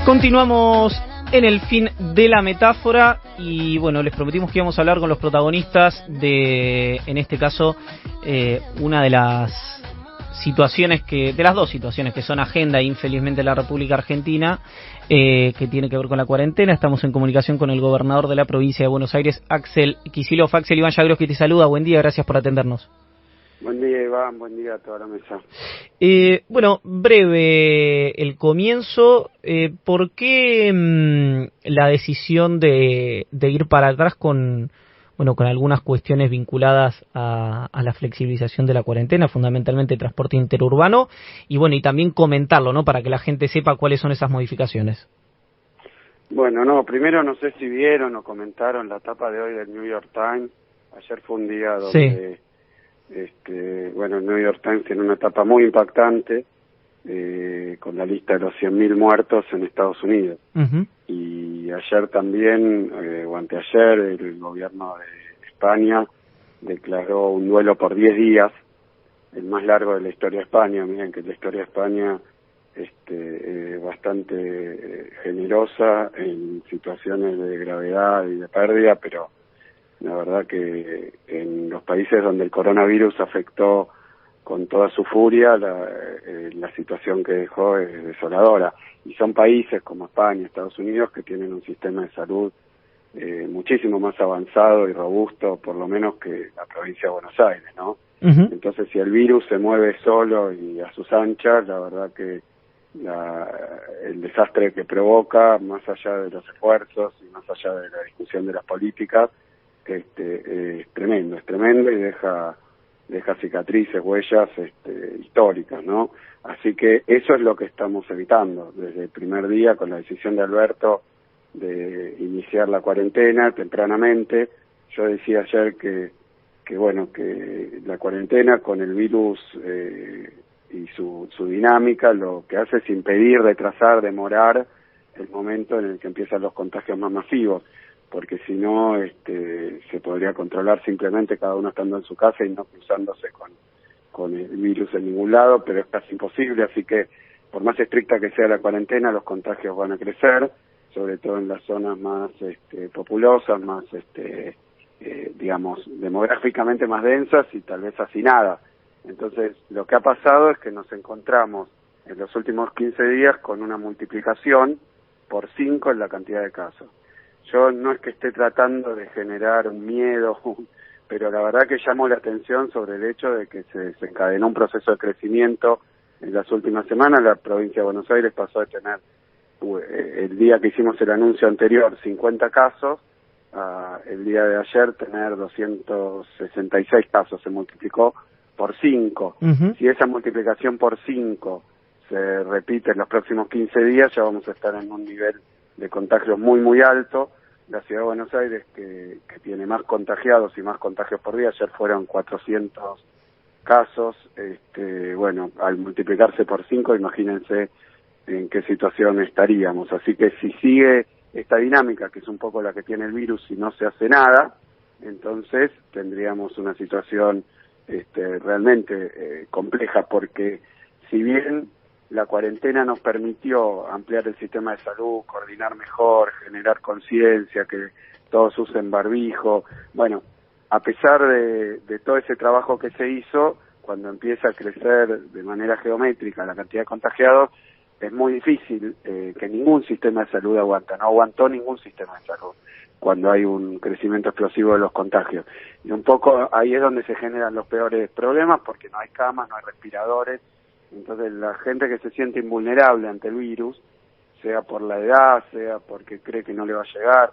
Continuamos en el fin de la metáfora y bueno, les prometimos que íbamos a hablar con los protagonistas de, en este caso, una de las situaciones de las dos situaciones que son agenda infelizmente en la República Argentina, que tiene que ver con la cuarentena. Estamos en comunicación con el gobernador de la provincia de Buenos Aires, Axel Kicillof. Axel, Iván Yagroski te saluda, buen día, gracias por atendernos. Buen día, Iván, buen día a toda la mesa. Bueno, breve el comienzo. ¿Por qué la decisión de ir para atrás con algunas cuestiones vinculadas a la flexibilización de la cuarentena, fundamentalmente transporte interurbano, y también comentarlo, ¿no?, para que la gente sepa cuáles son esas modificaciones? Bueno, primero no sé si vieron o comentaron la tapa de hoy del New York Times. Ayer fue un día donde... Sí. el New York Times tiene una etapa muy impactante con la lista de los 100.000 muertos en Estados Unidos. Uh-huh. Y ayer también, o anteayer, el gobierno de España declaró un duelo por 10 días, el más largo de la historia de España. Miren que la historia de España bastante generosa en situaciones de gravedad y de pérdida, pero la verdad que en los países donde el coronavirus afectó con toda su furia, la situación que dejó es desoladora. Y son países como España, Estados Unidos, que tienen un sistema de salud muchísimo más avanzado y robusto, por lo menos que la provincia de Buenos Aires, ¿no? Uh-huh. Entonces, si el virus se mueve solo y a sus anchas, la verdad que el desastre que provoca, más allá de los esfuerzos y más allá de la discusión de las políticas, es tremendo y deja cicatrices, huellas históricas, ¿no? Así que eso es lo que estamos evitando desde el primer día con la decisión de Alberto de iniciar la cuarentena tempranamente. Yo decía ayer que la cuarentena con el virus y su dinámica lo que hace es impedir, retrasar, demorar el momento en el que empiezan los contagios más masivos, porque si no se podría controlar simplemente cada uno estando en su casa y no cruzándose con el virus en ningún lado, pero es casi imposible. Así que por más estricta que sea la cuarentena, los contagios van a crecer, sobre todo en las zonas más populosas, más demográficamente más densas y tal vez hacinadas. Entonces lo que ha pasado es que nos encontramos en los últimos 15 días con una multiplicación por 5 en la cantidad de casos. Yo no es que esté tratando de generar un miedo, pero la verdad que llamó la atención sobre el hecho de que se desencadenó un proceso de crecimiento en las últimas semanas. La provincia de Buenos Aires pasó de tener, el día que hicimos el anuncio anterior, 50 casos, a el día de ayer tener 266 casos, se multiplicó por 5. Uh-huh. Si esa multiplicación por 5 se repite en los próximos 15 días, ya vamos a estar en un nivel de contagios muy, muy alto. La ciudad de Buenos Aires, que tiene más contagiados y más contagios por día, ayer fueron 400 casos, al multiplicarse por 5, imagínense en qué situación estaríamos. Así que si sigue esta dinámica, que es un poco la que tiene el virus, y no se hace nada, entonces tendríamos una situación realmente compleja, porque si bien la cuarentena nos permitió ampliar el sistema de salud, coordinar mejor, generar conciencia, que todos usen barbijo. Bueno, a pesar de todo ese trabajo que se hizo, cuando empieza a crecer de manera geométrica la cantidad de contagiados, es muy difícil que ningún sistema de salud aguanta. No aguantó ningún sistema de salud cuando hay un crecimiento explosivo de los contagios. Y un poco ahí es donde se generan los peores problemas, porque no hay camas, no hay respiradores. Entonces la gente que se siente invulnerable ante el virus, sea por la edad, sea porque cree que no le va a llegar,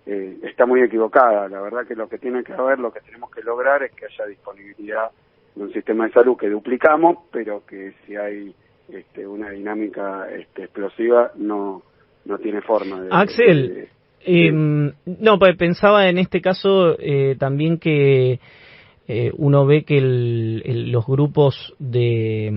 está muy equivocada. La verdad que lo que tiene que haber, lo que tenemos que lograr es que haya disponibilidad de un sistema de salud que duplicamos, pero que si hay una dinámica explosiva no tiene forma de... Axel, pensaba en este caso también que uno ve que los grupos de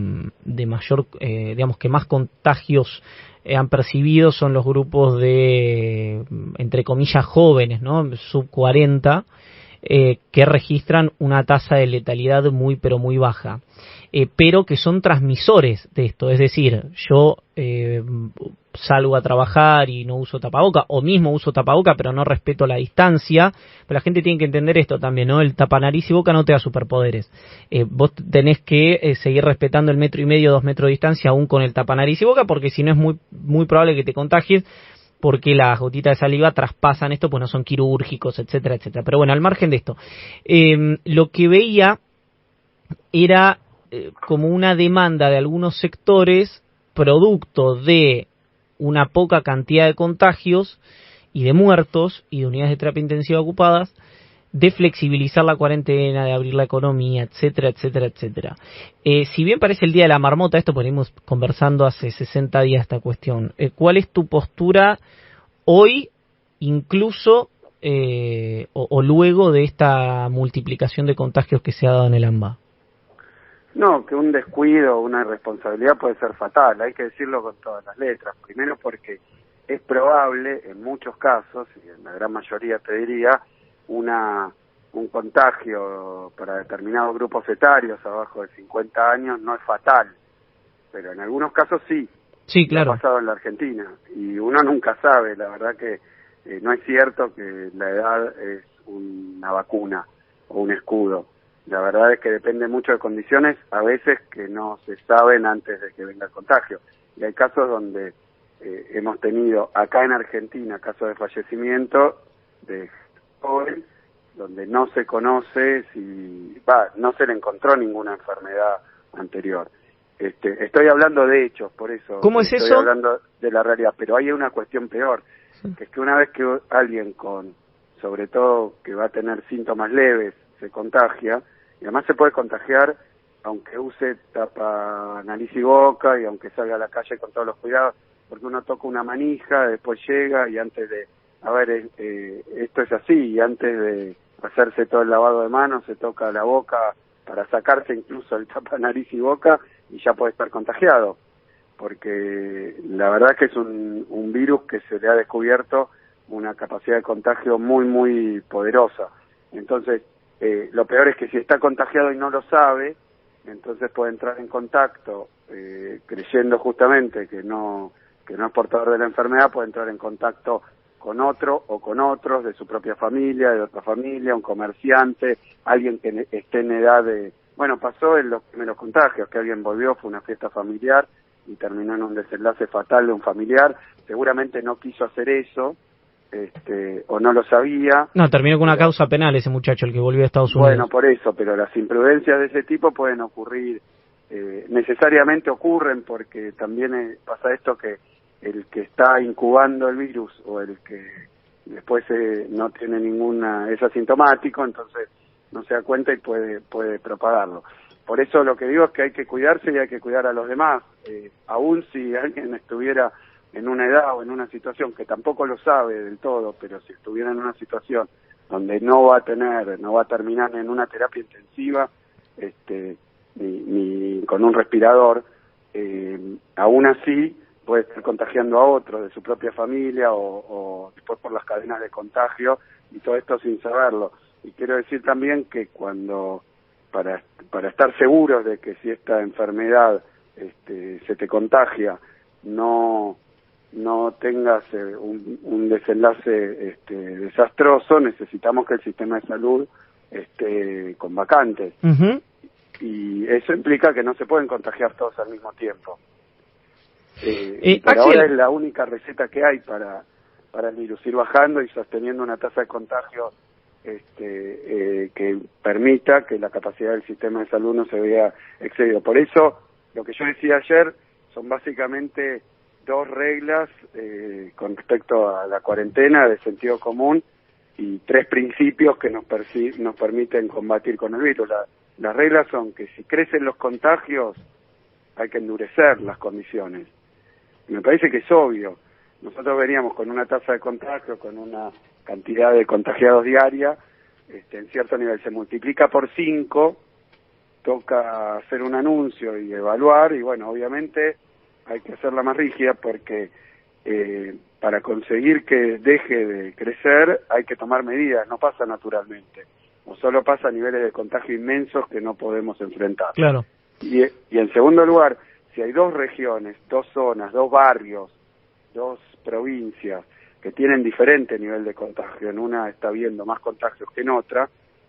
mayor, que más contagios han percibido son los grupos de, entre comillas, jóvenes, ¿no?, sub 40, que registran una tasa de letalidad muy, pero muy baja, pero que son transmisores de esto. Es decir, yo salgo a trabajar y no uso tapaboca, o mismo uso tapaboca pero no respeto la distancia. Pero la gente tiene que entender esto también, ¿no? El tapanariz y boca no te da superpoderes. Vos tenés que seguir respetando el 1,5 metros, 2 metros de distancia aún con el tapanariz y boca, porque si no es muy probable que te contagies, porque las gotitas de saliva traspasan esto, pues no son quirúrgicos, etcétera, etcétera. Pero bueno, al margen de esto, lo que veía era como una demanda de algunos sectores producto de una poca cantidad de contagios y de muertos y de unidades de terapia intensiva ocupadas, de flexibilizar la cuarentena, de abrir la economía, etcétera, etcétera, etcétera. Si bien parece el día de la marmota, esto venimos conversando hace 60 días esta cuestión, ¿cuál es tu postura hoy, incluso o luego de esta multiplicación de contagios que se ha dado en el AMBA? No, que un descuido, una irresponsabilidad puede ser fatal, hay que decirlo con todas las letras. Primero porque es probable, en muchos casos, y en la gran mayoría te diría, un contagio para determinados grupos etarios abajo de 50 años no es fatal, pero en algunos casos sí. Sí, claro. Ha pasado en la Argentina, y uno nunca sabe, la verdad que no es cierto que la edad es una vacuna o un escudo. La verdad es que depende mucho de condiciones, a veces que no se saben antes de que venga el contagio. Y hay casos donde hemos tenido acá en Argentina casos de fallecimiento de joven, donde no se conoce no se le encontró ninguna enfermedad anterior. Estoy hablando de hechos, por eso. ¿Cómo es estoy eso? Hablando de la realidad, pero hay una cuestión peor, que es que una vez que alguien sobre todo que va a tener síntomas leves, se contagia, y además se puede contagiar aunque use tapa nariz y boca y aunque salga a la calle con todos los cuidados, porque uno toca una manija, después llega y antes de, esto es así, y antes de hacerse todo el lavado de manos se toca la boca para sacarse incluso el tapa nariz y boca y ya puede estar contagiado, porque la verdad es que es un virus que se le ha descubierto una capacidad de contagio muy, muy poderosa. Entonces, lo peor es que si está contagiado y no lo sabe, entonces puede entrar en contacto, creyendo justamente que no es portador de la enfermedad, puede entrar en contacto con otro o con otros de su propia familia, de otra familia, un comerciante, alguien que esté en edad de... Bueno, pasó en los primeros contagios, que alguien volvió, fue una fiesta familiar y terminó en un desenlace fatal de un familiar, seguramente no quiso hacer eso, o no lo sabía. No, terminó con una causa penal ese muchacho, el que volvió a Estados Unidos. Bueno, por eso, pero las imprudencias de ese tipo pueden ocurrir, necesariamente ocurren, porque también pasa esto que el que está incubando el virus o el que después no tiene es asintomático, entonces no se da cuenta y puede propagarlo. Por eso lo que digo es que hay que cuidarse y hay que cuidar a los demás, aún si alguien estuviera en una edad o en una situación que tampoco lo sabe del todo, pero si estuviera en una situación donde no va a terminar en una terapia intensiva, ni con un respirador, aún así puede estar contagiando a otros de su propia familia o después por las cadenas de contagio, y todo esto sin saberlo. Y quiero decir también que para estar seguros de que si esta enfermedad se te contagia, no tengas un desenlace desastroso, necesitamos que el sistema de salud esté con vacantes. Uh-huh. Y eso implica que no se pueden contagiar todos al mismo tiempo. Pero Axel, ahora es la única receta que hay para el virus, ir bajando y sosteniendo una tasa de contagio que permita que la capacidad del sistema de salud no se vea excedido. Por eso, lo que yo decía ayer son básicamente dos reglas con respecto a la cuarentena de sentido común y tres principios que nos permiten combatir con el virus. Las reglas son que si crecen los contagios hay que endurecer las condiciones. Y me parece que es obvio. Nosotros veníamos con una tasa de contagio, con una cantidad de contagiados diaria, en cierto nivel se multiplica por 5, toca hacer un anuncio y evaluar, y bueno, obviamente hay que hacerla más rígida porque para conseguir que deje de crecer hay que tomar medidas, no pasa naturalmente, o solo pasa a niveles de contagio inmensos que no podemos enfrentar. Claro. Y en segundo lugar, si hay 2 regiones, 2 zonas, 2 barrios dos provincias que tienen diferente nivel de contagio, en una está habiendo más contagios que en otra,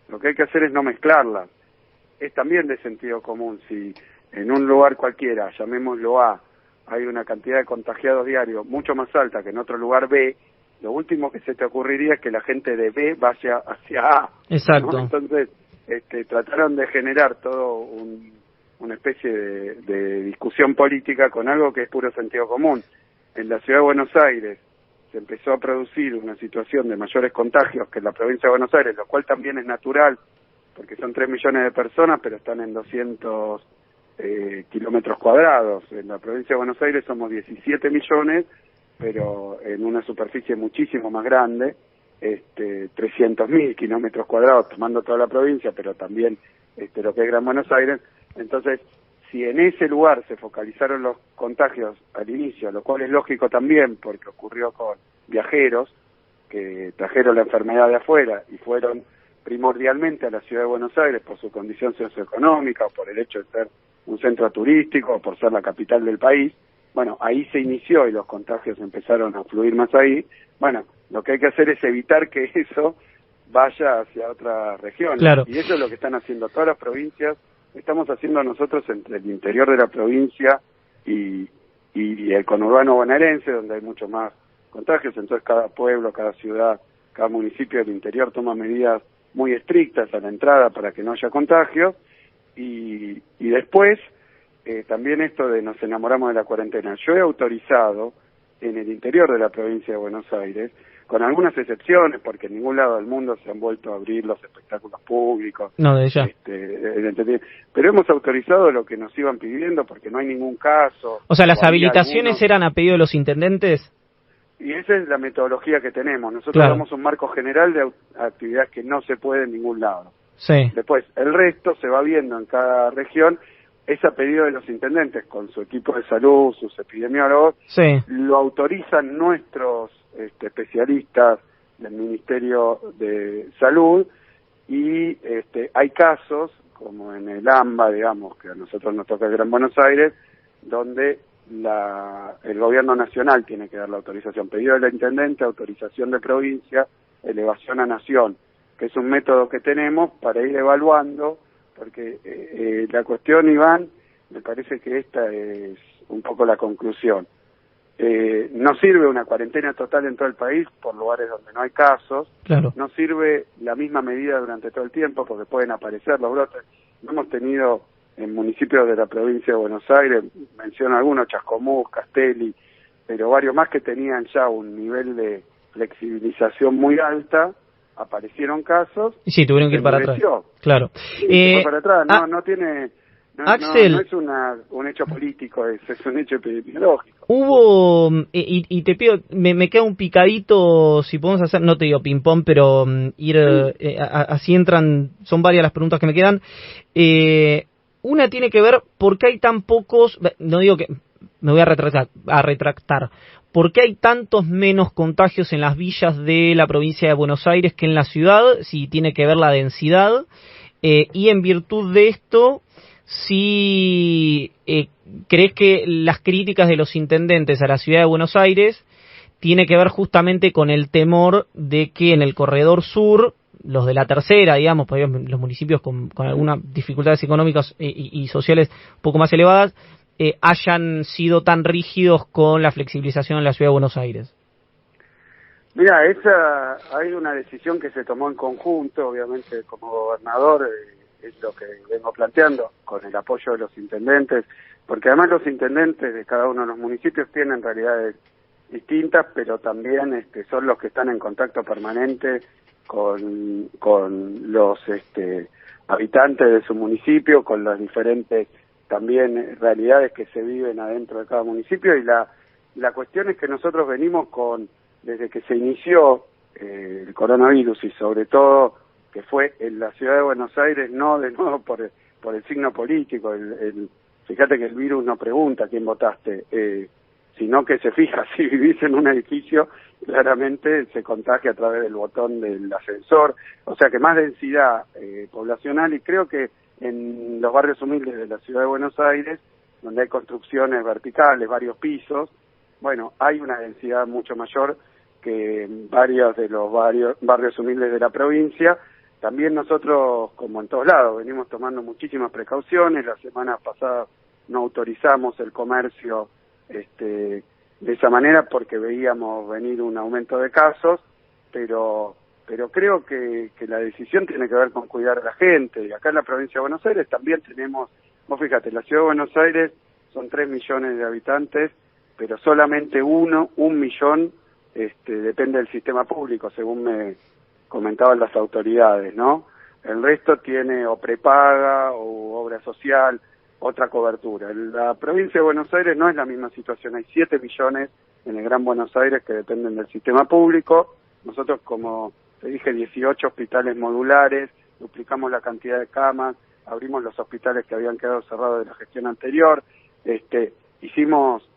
lo que hay que hacer es no mezclarlas. Es también de sentido común, si en un lugar cualquiera, llamémoslo A, hay una cantidad de contagiados diarios mucho más alta que en otro lugar B, lo último que se te ocurriría es que la gente de B vaya hacia A. Exacto. ¿No? Entonces, trataron de generar todo una especie de discusión política con algo que es puro sentido común. En la ciudad de Buenos Aires se empezó a producir una situación de mayores contagios que en la provincia de Buenos Aires, lo cual también es natural, porque son 3 millones de personas, pero están en 200 kilómetros cuadrados. En la provincia de Buenos Aires somos 17 millones, pero en una superficie muchísimo más grande, 300.000 kilómetros cuadrados, tomando toda la provincia, pero también lo que es Gran Buenos Aires. Entonces, si en ese lugar se focalizaron los contagios al inicio, lo cual es lógico también, porque ocurrió con viajeros que trajeron la enfermedad de afuera y fueron primordialmente a la ciudad de Buenos Aires por su condición socioeconómica o por el hecho de ser un centro turístico o por ser la capital del país, bueno, ahí se inició y los contagios empezaron a fluir más ahí. Bueno, lo que hay que hacer es evitar que eso vaya hacia otra región. Claro. Y eso es lo que están haciendo todas las provincias. Estamos haciendo nosotros entre el interior de la provincia y el conurbano bonaerense, donde hay mucho más contagios. Entonces cada pueblo, cada ciudad, cada municipio del interior toma medidas muy estrictas a la entrada para que no haya contagios. Y después, también esto de nos enamoramos de la cuarentena. Yo he autorizado en el interior de la provincia de Buenos Aires, con algunas excepciones, porque en ningún lado del mundo se han vuelto a abrir los espectáculos públicos. No, de ya. Pero hemos autorizado lo que nos iban pidiendo, porque no hay ningún caso. O sea, ¿las habilitaciones eran a pedido de los intendentes? Y esa es la metodología que tenemos. Nosotros damos un marco general de actividades que no se puede en ningún lado. Sí. Después, el resto se va viendo en cada región. Es a pedido de los intendentes, con su equipo de salud, sus epidemiólogos. Sí. Lo autorizan nuestros especialistas del Ministerio de Salud y hay casos, como en el AMBA, digamos, que a nosotros nos toca el Gran Buenos Aires, donde el gobierno nacional tiene que dar la autorización. Pedido del intendente, autorización de provincia, elevación a nación, que es un método que tenemos para ir evaluando, porque la cuestión, Iván, me parece que esta es un poco la conclusión. No sirve una cuarentena total en todo el país por lugares donde no hay casos. Claro. No sirve la misma medida durante todo el tiempo porque pueden aparecer los brotes. Hemos tenido en municipios de la provincia de Buenos Aires, menciono algunos, Chascomús, Castelli, pero varios más que tenían ya un nivel de flexibilización muy alta, aparecieron casos. Y sí, tuvieron que ir para atrás. Claro. Sí, fue para atrás, no tiene... Axel, no es un hecho político, es un hecho epidemiológico. Hubo, y te pido, me queda un picadito, si podemos hacer, no te digo ping-pong, pero así entran, son varias las preguntas que me quedan. Una tiene que ver, ¿por qué hay tan pocos, no digo que, me voy a retractar, ¿por qué hay tantos menos contagios en las villas de la provincia de Buenos Aires que en la ciudad? Si tiene que ver la densidad, y en virtud de esto, si crees que las críticas de los intendentes a la ciudad de Buenos Aires tiene que ver justamente con el temor de que en el corredor sur, los de la tercera, digamos, los municipios con algunas dificultades económicas y sociales un poco más elevadas, hayan sido tan rígidos con la flexibilización en la ciudad de Buenos Aires. Mira, hay una decisión que se tomó en conjunto, obviamente como gobernador, es lo que vengo planteando, con el apoyo de los intendentes, porque además los intendentes de cada uno de los municipios tienen realidades distintas, pero también son los que están en contacto permanente con los habitantes de su municipio, con las diferentes también realidades que se viven adentro de cada municipio, y la cuestión es que nosotros venimos desde que se inició el coronavirus, y sobre todo que fue en la ciudad de Buenos Aires, no de nuevo por el signo político. Fíjate que el virus no pregunta quién votaste, sino que se fija si vivís en un edificio, claramente se contagia a través del botón del ascensor, o sea que más densidad poblacional, y creo que en los barrios humildes de la ciudad de Buenos Aires, donde hay construcciones verticales, varios pisos, bueno, hay una densidad mucho mayor que en varios de los barrios humildes de la provincia. También nosotros, como en todos lados, venimos tomando muchísimas precauciones. La semana pasada no autorizamos el comercio de esa manera porque veíamos venir un aumento de casos, pero creo que la decisión tiene que ver con cuidar a la gente. Y acá en la provincia de Buenos Aires también tenemos, vos fíjate, la ciudad de Buenos Aires son 3 millones de habitantes, pero solamente 1 millón depende del sistema público, según me comentaban las autoridades, ¿no? El resto tiene o prepaga o obra social, otra cobertura. En la provincia de Buenos Aires no es la misma situación, hay 7 millones en el Gran Buenos Aires que dependen del sistema público. Nosotros, como te dije, 18 hospitales modulares, duplicamos la cantidad de camas, abrimos los hospitales que habían quedado cerrados de la gestión anterior, hicimos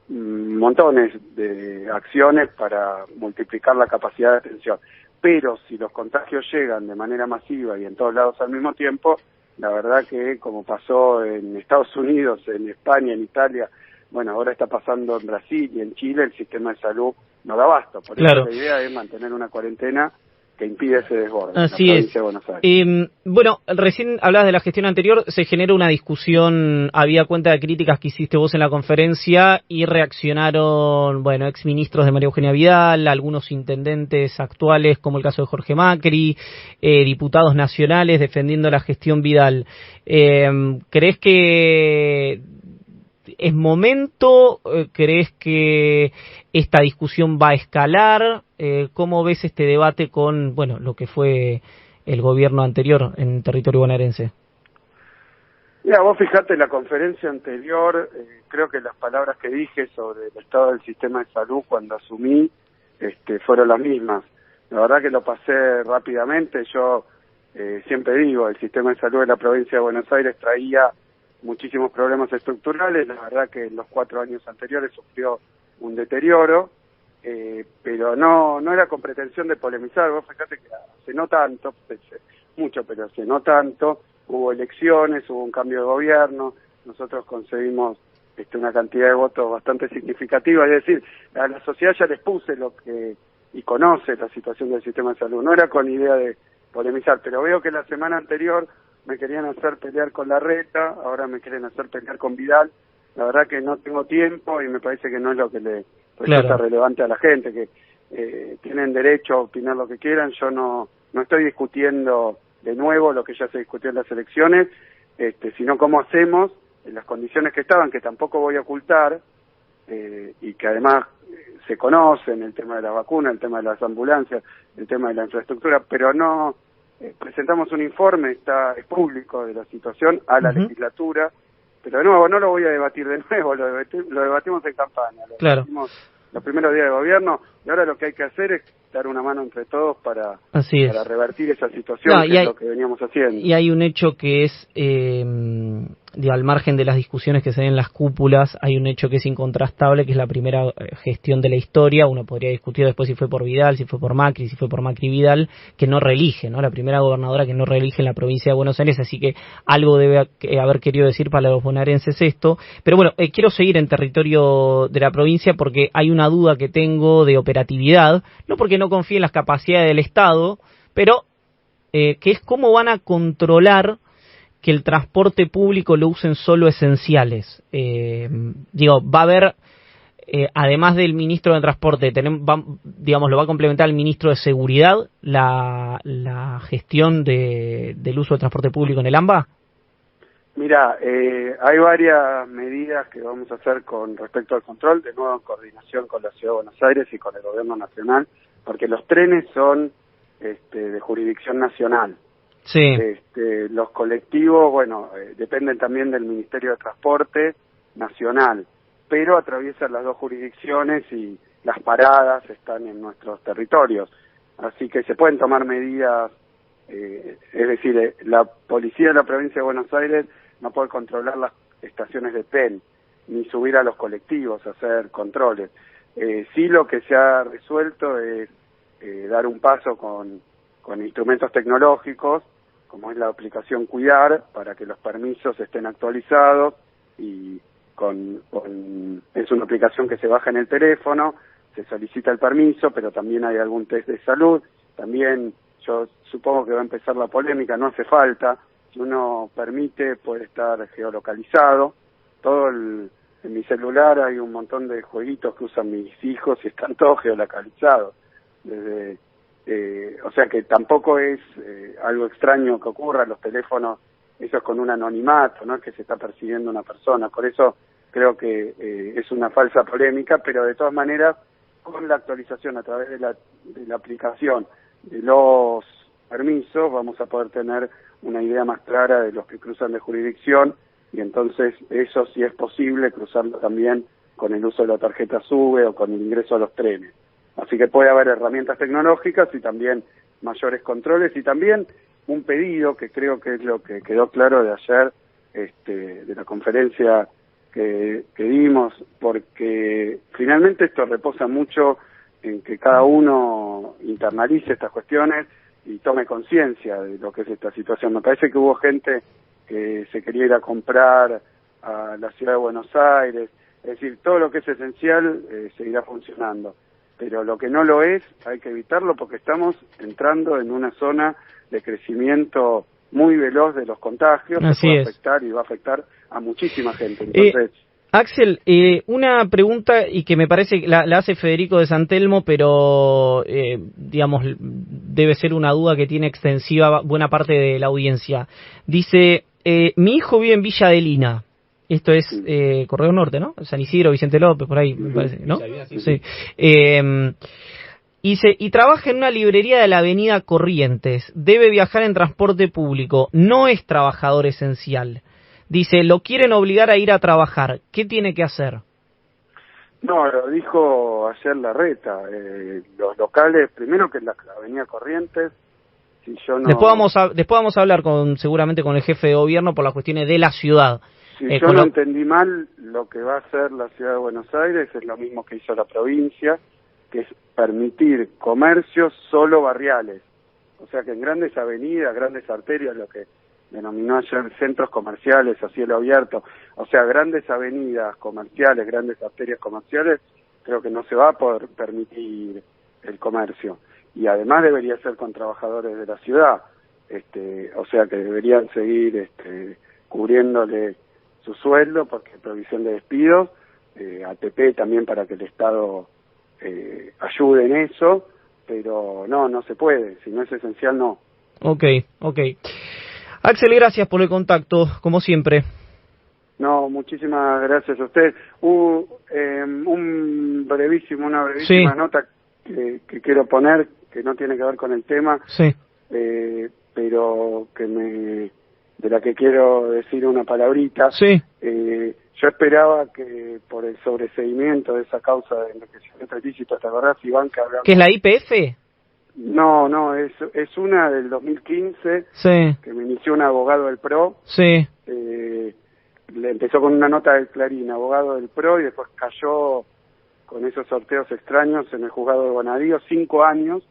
montones de acciones para multiplicar la capacidad de atención. Pero si los contagios llegan de manera masiva y en todos lados al mismo tiempo, la verdad que como pasó en Estados Unidos, en España, en Italia, bueno, ahora está pasando en Brasil y en Chile, el sistema de salud no da abasto. Por eso la idea es mantener una cuarentena que impide ese desborde. Así en la es. provincia de Buenos Aires. Bueno, recién hablabas de la gestión anterior, se generó una discusión, había cuenta de críticas que hiciste vos en la conferencia y reaccionaron, bueno, exministros de María Eugenia Vidal, algunos intendentes actuales, como el caso de Jorge Macri, diputados nacionales defendiendo la gestión Vidal. ¿Crees que es momento? ¿Crees que esta discusión va a escalar? ¿Cómo ves este debate con, bueno, lo que fue el gobierno anterior en territorio bonaerense? Mira, vos fijate, en la conferencia anterior, creo que las palabras que dije sobre el estado del sistema de salud cuando asumí fueron las mismas. La verdad que lo pasé rápidamente. Yo siempre digo, el sistema de salud de la provincia de Buenos Aires traía muchísimos problemas estructurales. La verdad que en los 4 años anteriores sufrió un deterioro, pero no era con pretensión de polemizar. Vos fíjate que hace no tanto, mucho, pero hace no tanto, hubo elecciones, hubo un cambio de gobierno, nosotros conseguimos una cantidad de votos bastante significativa, es decir, a la sociedad ya les puse lo que, y conoce la situación del sistema de salud, no era con idea de polemizar, pero veo que la semana anterior me querían hacer pelear con Larreta, ahora me quieren hacer pelear con Vidal. La verdad que no tengo tiempo y me parece que no es lo que le resulta relevante a la gente, que tienen derecho a opinar lo que quieran. Yo no estoy discutiendo de nuevo lo que ya se discutió en las elecciones, sino cómo hacemos en las condiciones que estaban, que tampoco voy a ocultar, y que además se conocen, el tema de la vacuna, el tema de las ambulancias, el tema de la infraestructura, pero no presentamos un informe, es público, de la situación a la legislatura, pero de nuevo no lo voy a debatir de nuevo, lo debatimos en campaña, lo debatimos los primeros días de gobierno, y ahora lo que hay que hacer es dar una mano entre todos para revertir esa situación, que es lo que veníamos haciendo. Y hay un hecho que es, al margen de las discusiones que se den en las cúpulas, hay un hecho que es incontrastable, que es la primera gestión de la historia. Uno podría discutir después si fue por Vidal, si fue por Macri, si fue por Macri Vidal, que no reelige, ¿no? La primera gobernadora que no reelige en la provincia de Buenos Aires, así que algo debe haber querido decir para los bonaerenses esto. Pero bueno, quiero seguir en territorio de la provincia porque hay una duda que tengo de operatividad, no porque no confíe en las capacidades del Estado, pero que es cómo van a controlar que el transporte público lo usen solo esenciales. Va a haber, además del ministro de Transporte, lo va a complementar el ministro de Seguridad, la gestión del uso del transporte público en el AMBA. Mira, hay varias medidas que vamos a hacer con respecto al control, de nuevo en coordinación con la Ciudad de Buenos Aires y con el Gobierno Nacional, porque los trenes son de jurisdicción nacional. Sí. Los colectivos, dependen también del Ministerio de Transporte Nacional, pero atraviesan las dos jurisdicciones y las paradas están en nuestros territorios. Así que se pueden tomar medidas, es decir, la policía de la provincia de Buenos Aires no puede controlar las estaciones de tren, ni subir a los colectivos a hacer controles. Sí, lo que se ha resuelto es dar un paso con instrumentos tecnológicos, como es la aplicación Cuidar, para que los permisos estén actualizados y es una aplicación que se baja en el teléfono, se solicita el permiso, pero también hay algún test de salud. También yo supongo que va a empezar la polémica, no hace falta, si uno permite puede estar geolocalizado. En mi celular hay un montón de jueguitos que usan mis hijos y están todos geolocalizados. O sea que tampoco es algo extraño que ocurra. Los teléfonos, eso es con un anonimato, no es que se está persiguiendo una persona. Por eso creo que es una falsa polémica, pero de todas maneras, con la actualización a través de la aplicación de los permisos, vamos a poder tener una idea más clara de los que cruzan de jurisdicción, y entonces eso sí es posible cruzarlo también con el uso de la tarjeta SUBE o con el ingreso a los trenes. Así que puede haber herramientas tecnológicas y también mayores controles, y también un pedido que creo que es lo que quedó claro de ayer, de la conferencia que dimos, porque finalmente esto reposa mucho en que cada uno internalice estas cuestiones y tome conciencia de lo que es esta situación. Me parece que hubo gente que se quería ir a comprar a la ciudad de Buenos Aires, es decir, todo lo que es esencial seguirá funcionando, pero lo que no lo es hay que evitarlo, porque estamos entrando en una zona de crecimiento muy veloz de los contagios. Así que puede es. afectar y va a afectar a muchísima gente. Entonces, Axel, una pregunta, y que me parece que la hace Federico de San Telmo, pero digamos, debe ser una duda que tiene extensiva buena parte de la audiencia. Dice, mi hijo vive en Villa de Lina. Esto es Correo Norte, ¿no? San Isidro, Vicente López, por ahí, me parece, ¿no? Sí. Y trabaja en una librería de la avenida Corrientes. Debe viajar en transporte público. No es trabajador esencial. Dice, lo quieren obligar a ir a trabajar. ¿Qué tiene que hacer? no, lo dijo ayer Larreta. Los locales, primero que en la avenida Corrientes, si yo no... Después vamos a hablar seguramente con el jefe de gobierno por las cuestiones de la ciudad. Si yo no entendí mal, lo que va a hacer la ciudad de Buenos Aires es lo mismo que hizo la provincia, que es permitir comercios solo barriales. O sea que en grandes avenidas, grandes arterias, lo que denominó ayer centros comerciales a cielo abierto, o sea, grandes avenidas comerciales, grandes arterias comerciales, creo que no se va a poder permitir el comercio. Y además debería ser con trabajadores de la ciudad, o sea que deberían seguir cubriéndole su sueldo, porque hay provisión de despidos, ATP también para que el Estado ayude en eso, pero no se puede, si no es esencial no. Ok. Axel, gracias por el contacto, como siempre. No, muchísimas gracias a usted. Una brevísima sí. nota que quiero poner, que no tiene que ver con el tema, sí. Pero de la que quiero decir una palabrita. Sí. Yo esperaba que por el sobreseimiento de esa causa de enriquecimiento ilícito, ¿te acordás, Iván, que hablamos? ¿Qué es la YPF? No, es una del 2015, sí. que me inició un abogado del PRO. Sí. Le empezó con una nota del Clarín, abogado del PRO, y después cayó con esos sorteos extraños en el juzgado de Bonadío, 5 años,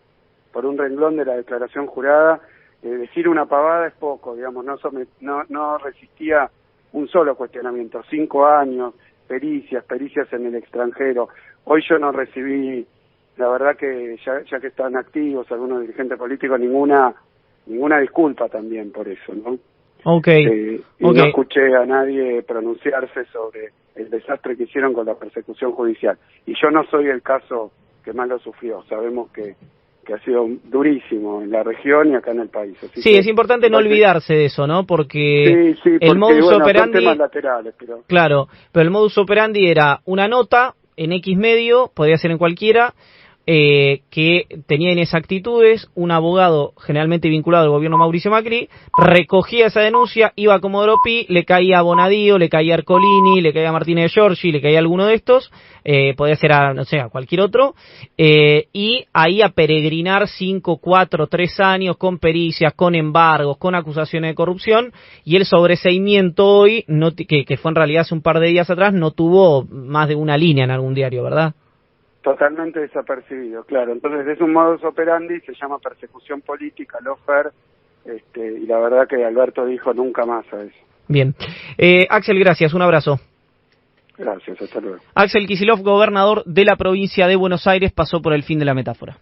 por un renglón de la declaración jurada. Decir una pavada es poco, digamos, no resistía un solo cuestionamiento. 5 años, pericias en el extranjero. Hoy yo no recibí, la verdad que ya que están activos algunos dirigentes políticos, ninguna disculpa también por eso, ¿no? Okay. No escuché a nadie pronunciarse sobre el desastre que hicieron con la persecución judicial. Y yo no soy el caso que más lo sufrió. Sabemos que ha sido durísimo en la región y acá en el país. Así sí, es importante no olvidarse de eso, ¿no? Porque, sí, el modus operandi... son temas laterales, pero... Claro, pero el modus operandi era una nota en X medio, podía ser en cualquiera, que tenía inexactitudes, un abogado generalmente vinculado al gobierno Mauricio Macri, recogía esa denuncia, iba a Comodoro Pi, le caía a Bonadío, le caía a Ercolini, le caía a Martínez de Giorgi, le caía a alguno de estos, podía ser a cualquier otro, y ahí a peregrinar 5, 4, 3 años con pericias, con embargos, con acusaciones de corrupción, y el sobreseimiento hoy, que fue en realidad hace un par de días atrás, no tuvo más de una línea en algún diario, ¿verdad? Totalmente desapercibido, claro. Entonces es un modus operandi, se llama persecución política, lawfare, y la verdad que Alberto dijo nunca más a eso. Bien. Axel, gracias, un abrazo. Gracias, hasta luego. Axel Kicillof, gobernador de la provincia de Buenos Aires, pasó por el fin de la metáfora.